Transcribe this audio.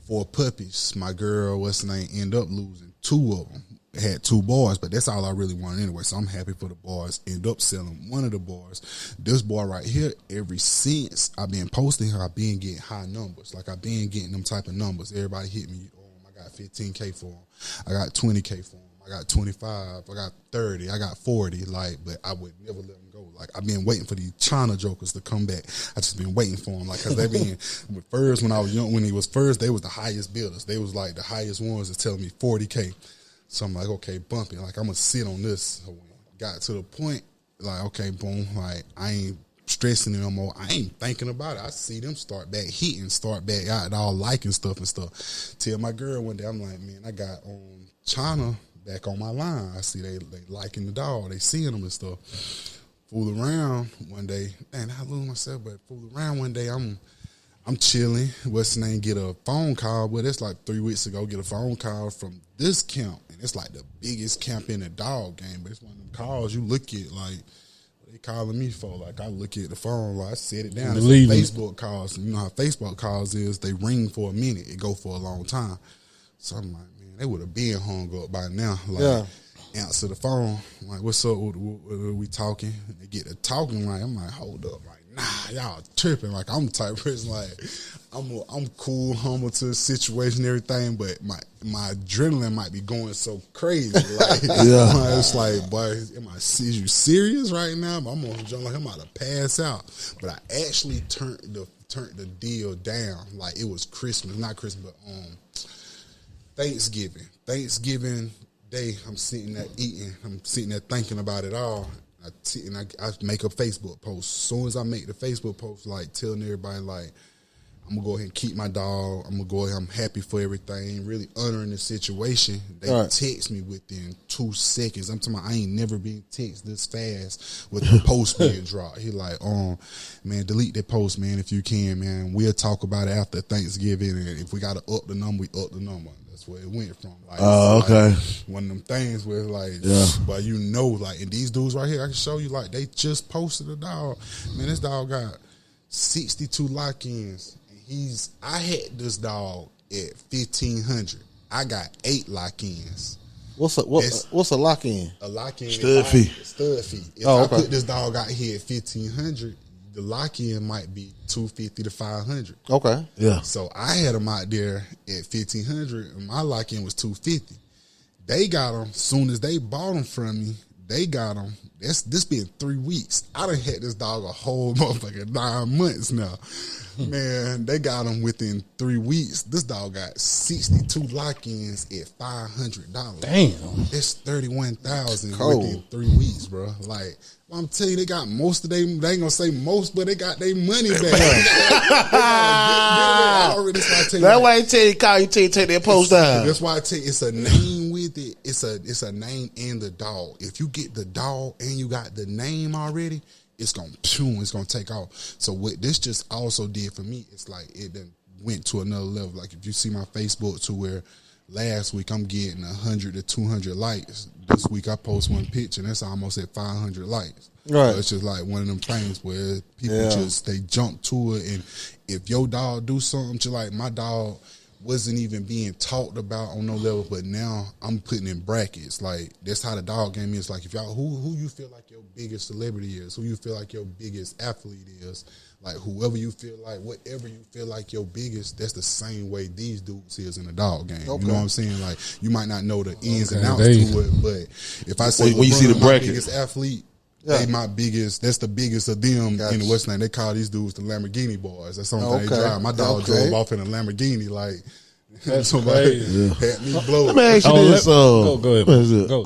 4 puppies. My girl, what's her name, ended up losing 2 of them. Had 2 boys, but that's all I really wanted anyway. So I'm happy for the boys. End up selling one of the boys. This boy right here, ever since I've been posting her, I've been getting high numbers. Like I've been getting them type of numbers. Everybody hit me. I got 15K for him. I got 20K for him. I got 25. I got 30. I got 40. Like, but I would never let them go. Like I've been waiting for these China jokers to come back. I just been waiting for them. Like, cause they been first when I was young. When he was first, they was the highest builders. They was like the highest ones to tell me 40K. So I'm like, okay, bump it. Like, I'm going to sit on this. So when I got to the point, like, okay, boom, like, I ain't stressing no more. I ain't thinking about it. I see them start back hitting, start back out, all liking stuff and stuff. Tell my girl one day, I'm like, man, I got China back on my line. I see they liking the dog. They seeing them and stuff. Fool around one day. Man, I lose myself, but fool around one day, I'm chilling. What's the name? Get a phone call. Well, that's like 3 weeks ago. Get a phone call from this camp. And it's like the biggest camp in the dog game. But it's one of them calls you look at like, what they calling me for? Like, I look at the phone, like, I set it down. It's Facebook calls. You know how Facebook calls is. They ring for a minute. It go for a long time. So I'm like, man, they would have been hung up by now. Like, answer the phone. I'm like, what's up? What are we talking? And they get to talking. Like, I'm like, hold up. Like, nah, y'all tripping. Like, I'm the type of person, like, I'm cool, humble to the situation and everything, but my adrenaline might be going so crazy. Like, it's like, boy, is you serious right now? I'm on the jump like I'm about to pass out. But I actually turned the deal down. Like, it was Christmas, not Christmas, but Thanksgiving. Thanksgiving Day, I'm sitting there eating. I'm sitting there thinking about it all. I make a Facebook post. As soon as I make the Facebook post, like telling everybody, like, I'm going to go ahead and keep my dog. I'm going to go ahead. I'm happy for everything. Really honoring the situation. They text me within 2 seconds. I'm talking about, I ain't never been text this fast with the post being dropped. He like, man, delete that post, man, if you can, man. We'll talk about it after Thanksgiving. And if we got to up the number, we up the number. That's where it went from. Like, okay. Like one of them things where, like, but you know, like, and these dudes right here, I can show you, like, they just posted a dog. Man, this dog got 62 lock-ins. I had this dog at 1,500. I got 8 lock-ins. What's a lock-in? A lock-in. Stud fee. Stud fee. If I put this dog out here at 1,500, the lock-in might be $250 to $500. Okay. Yeah. So I had them out there at 1,500, and my lock-in was $250. They got them soon as they bought them from me. They got them. This been 3 weeks. I done had this dog a whole motherfucking 9 months now. Man, they got him within 3 weeks. This dog got 62 lock-ins at $500. Damn, it's $31,000 within 3 weeks, bro. Like, I'm telling you, they got most of them. They ain't gonna say most, but they got their money back. That's why I tell you, call you, take that post down. That's why I tell you, it's a name with it. It's a name and the dog. If you get the dog and you got the name already, it's gonna take off. So what this just also did for me, it's like it then went to another level. Like if you see my Facebook, to where last week I'm getting 100 to 200 likes. This week I post one picture and that's almost at 500 likes. Right. So it's just like one of them things where people they jump to it, and if your dog do something, just like my dog wasn't even being talked about on no level, but now I'm putting in brackets. Like, that's how the dog game is. Like, if y'all, who you feel like your biggest celebrity is, who you feel like your biggest athlete is, like, whoever you feel like, whatever you feel like your biggest, that's the same way these dudes is in the dog game. Okay. You know what I'm saying? Like, you might not know the ins and outs to it, but if I say, when you see the bracket, biggest athlete, they my biggest. That's the biggest of them in the West End. They call these dudes the Lamborghini Boys. That's something they drive. My dog drove off in a Lamborghini. Like, that's somebody had me blow. Let me ask you this. Go ahead. Go.